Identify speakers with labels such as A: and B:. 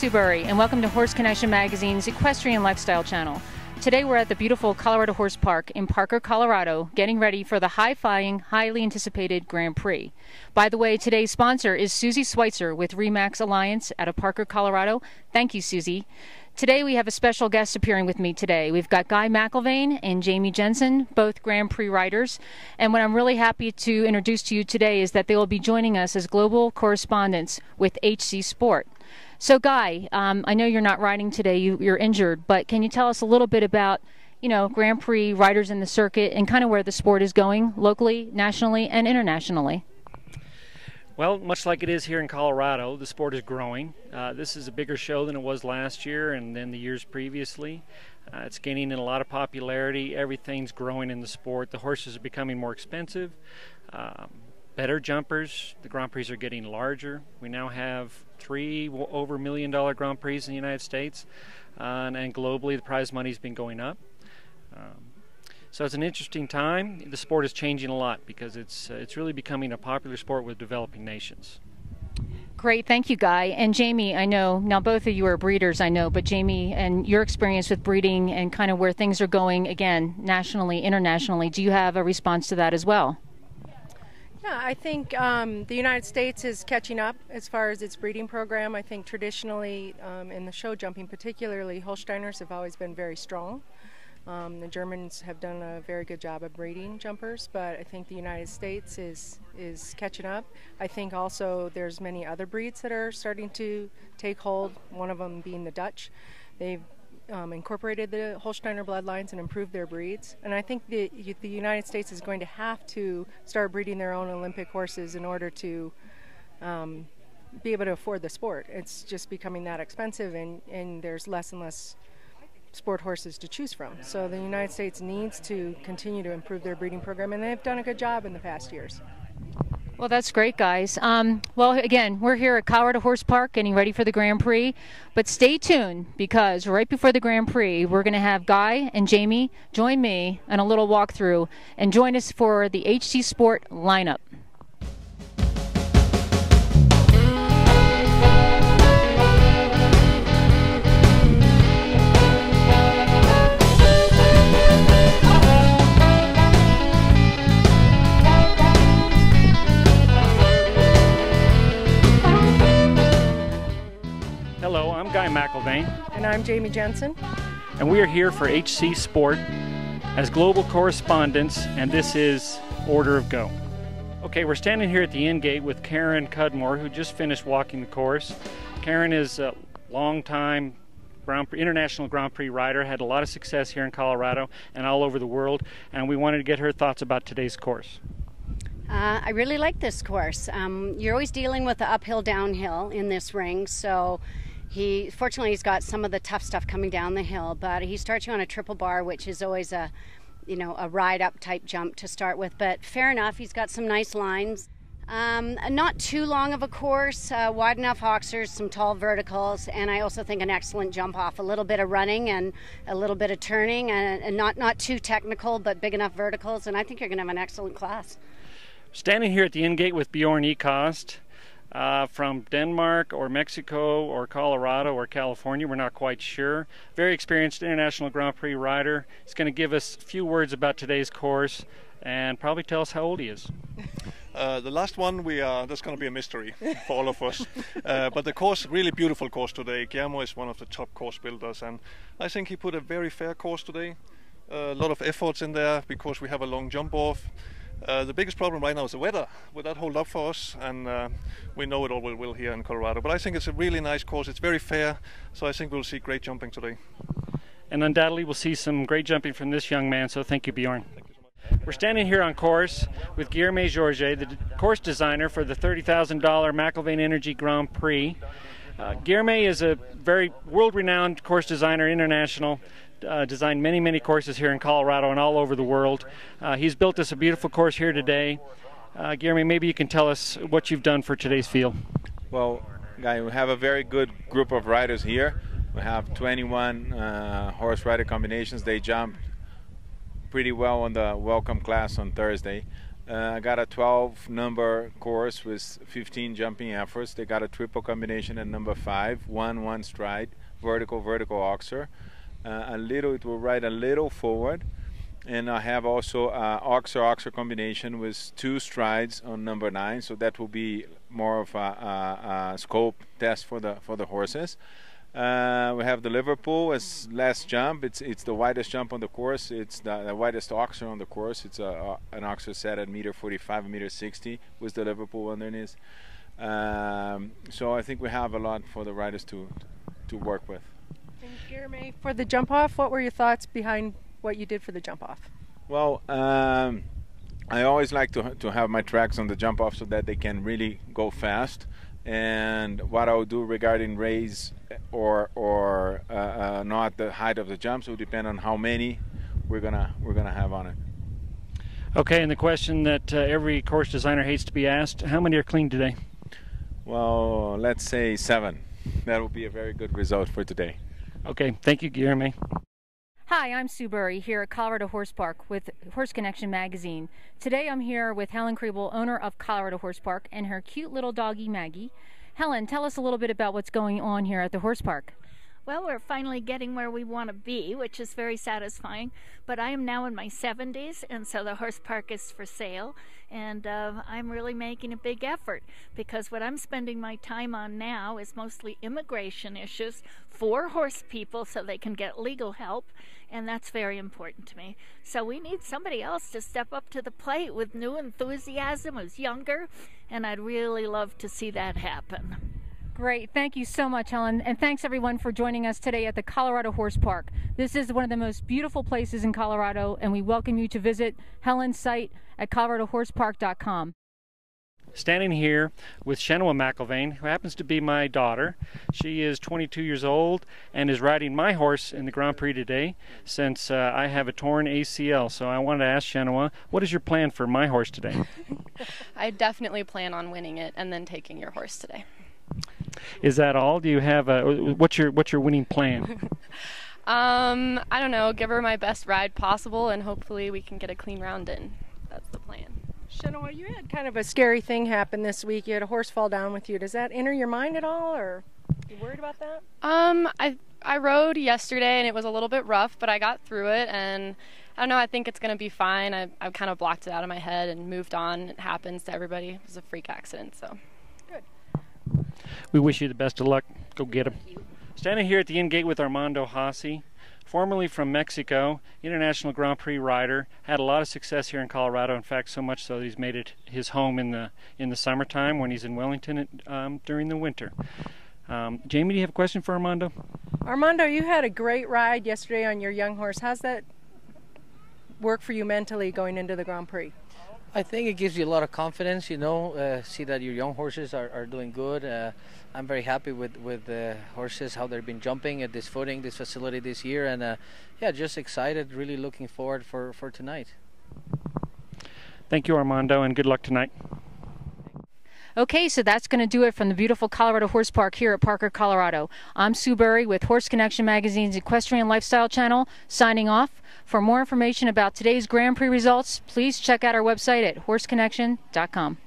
A: Subury, and welcome to Horse Connection Magazine's Equestrian Lifestyle channel. Today we're at the beautiful Colorado Horse Park in Parker, Colorado, getting ready for the high-flying, highly anticipated Grand Prix. By the way, today's sponsor is Susie Schweitzer with Remax Alliance out of Parker, Colorado. Thank you, Susie. Today we have a special guest appearing with me today. We've got Guy McElvain and Jamie Jensen, both Grand Prix riders. And what I'm really happy to introduce to you today is that they will be joining us as global correspondents with HC Sport. So Guy, I know you're not riding today, you're injured, but can you tell us a little bit about, Grand Prix riders in the circuit and kind of where the sport is going locally, nationally, and internationally?
B: Well, much like it is here in Colorado, the sport is growing. This is a bigger show than it was last year and then the years previously. It's gaining in a lot of popularity. Everything's growing in the sport. The horses are becoming more expensive. Better jumpers. The Grand Prix are getting larger. We now have 3 over $1 million Grand Prix in the United States, and globally the prize money's been going up. So it's an interesting time. The sport is changing a lot because it's really becoming a popular sport with developing nations.
A: Great, thank you, Guy. And Jamie, I know, now both of you are breeders, I know, but Jamie, and your experience with breeding and kind of where things are going, again, nationally, internationally, do you have a response to that as well?
C: Yeah, I think the United States is catching up as far as its breeding program. I think traditionally, in the show jumping particularly, Holsteiners have always been very strong. The Germans have done a very good job of breeding jumpers, but I think the United States is catching up. I think also there's many other breeds that are starting to take hold, one of them being the Dutch. They've incorporated the Holsteiner bloodlines and improved their breeds. And I think the United States is going to have to start breeding their own Olympic horses in order to be able to afford the sport. It's just becoming that expensive, and there's less and less sport horses to choose from. So the United States needs to continue to improve their breeding program, and they've done a good job in the past years.
A: Well, that's great, guys. Well, again, we're here at Colorado Horse Park getting ready for the Grand Prix, but stay tuned because right before the Grand Prix, we're going to have Guy and Jamie join me on a little walkthrough and join us for the HC Sport lineup.
B: Hello, I'm Guy McElvain.
C: And I'm Jamie Jensen.
B: And we are here for HC Sport as global correspondents, and this is Order of Go. Okay, we're standing here at the end gate with Karen Cudmore, who just finished walking the course. Karen is a long-time international Grand Prix rider, had a lot of success here in Colorado and all over the world, and we wanted to get her thoughts about today's course.
D: I really like this course. You're always dealing with the uphill, downhill in this ring, so fortunately he's got some of the tough stuff coming down the hill, but he starts you on a triple bar, which is always a ride up type jump to start with, but fair enough, he's got some nice lines. Not too long of a course, wide enough hoxers, some tall verticals, and I also think an excellent jump off, a little bit of running and a little bit of turning, and not too technical, but big enough verticals, and I think you're going to have an excellent class.
B: Standing here at the end gate with Bjorn Ekost from Denmark or Mexico or Colorado or California, we're not quite sure. Very experienced international Grand Prix rider. He's going to give us a few words about today's course and probably tell us how old he is.
E: The last one, that's going to be a mystery for all of us. But the course, really beautiful course today. Guillermo is one of the top course builders, and I think he put a very fair course today. A lot of efforts in there because we have a long jump off. The biggest problem right now is the weather. Will that hold up for us? And we know it all will here in Colorado. But I think it's a really nice course. It's very fair, so I think we'll see great jumping today.
B: And undoubtedly we'll see some great jumping from this young man, so thank you, Bjorn.
E: Thank you so much.
B: We're standing here on course with Guillermo Jorge, the course designer for the $30,000 McElvain Energy Grand Prix. Guillermo is a very world-renowned course designer, international. Designed many courses here in Colorado and all over the world. He's built us a beautiful course here today. Guillermo, maybe you can tell us what you've done for today's field.
F: Well, Guy, we have a very good group of riders here. We have 21 horse rider combinations. They jumped pretty well on the welcome class on Thursday. I got a 12 number course with 15 jumping efforts. They got a triple combination at number 5, one stride, vertical oxer. It will ride a little forward. And I have also oxer combination with 2 strides on number 9, so that will be more of a scope test for the horses. We have the Liverpool as last jump. It's the widest jump on the course. It's the widest oxer on the course. It's an oxer set at meter 45, meter 60 with the Liverpool underneath. So I think we have a lot for the riders to work with.
C: And Guilherme, for the jump off, what were your thoughts behind what you did for the jump off?
F: Well, I always like to have my tracks on the jump off so that they can really go fast. And what I'll do regarding raise or not the height of the jumps will depend on how many we're gonna have on it.
B: Okay, and the question that every course designer hates to be asked: how many are clean today?
F: Well, let's say 7. That will be a very good result for today.
B: Okay, thank you, Guilherme.
A: Hi, I'm Sue Burry here at Colorado Horse Park with Horse Connection magazine. Today I'm here with Helen Kriebel, owner of Colorado Horse Park, and her cute little doggie Maggie. Helen, tell us a little bit about what's going on here at the horse park.
G: Well, we're finally getting where we want to be, which is very satisfying. But I am now in my 70s, and so the horse park is for sale. And I'm really making a big effort, because what I'm spending my time on now is mostly immigration issues for horse people so they can get legal help. And that's very important to me. So we need somebody else to step up to the plate with new enthusiasm, who's younger. And I'd really love to see that happen.
A: Great. Thank you so much, Helen. And thanks, everyone, for joining us today at the Colorado Horse Park. This is one of the most beautiful places in Colorado, and we welcome you to visit Helen's site at coloradohorsepark.com.
B: Standing here with Shenoa McElvain, who happens to be my daughter. She is 22 years old and is riding my horse in the Grand Prix today since I have a torn ACL. So I wanted to ask Shenoa, what is your plan for my horse today?
H: I definitely plan on winning it and then taking your horse today.
B: Is that all? Do you have what's your winning plan?
H: I don't know. Give her my best ride possible, and hopefully we can get a clean round in. That's the plan.
C: Shenoa, you had kind of a scary thing happen this week. You had a horse fall down with you. Does that enter your mind at all, or are you worried about that?
H: I rode yesterday, and it was a little bit rough, but I got through it, and I don't know. I think it's going to be fine. I kind of blocked it out of my head and moved on. It happens to everybody. It was a freak accident, so.
B: We wish you the best of luck. Go get him. Standing here at the in-gate with Armando Hassi, formerly from Mexico, international Grand Prix rider, had a lot of success here in Colorado. In fact, so much so that he's made it his home in the summertime when he's in Wellington during the winter. Jamie, do you have a question for Armando?
C: Armando, you had a great ride yesterday on your young horse. How's that work for you mentally going into the Grand Prix?
I: I think it gives you a lot of confidence, see that your young horses are doing good. I'm very happy with the horses, how they've been jumping at this facility this year, and just excited, really looking forward for tonight.
B: Thank you, Armando, and good luck tonight.
A: Okay, so that's going to do it from the beautiful Colorado Horse Park here at Parker, Colorado. I'm Sue Burry with Horse Connection Magazine's Equestrian Lifestyle Channel, signing off. For more information about today's Grand Prix results, please check out our website at horseconnection.com.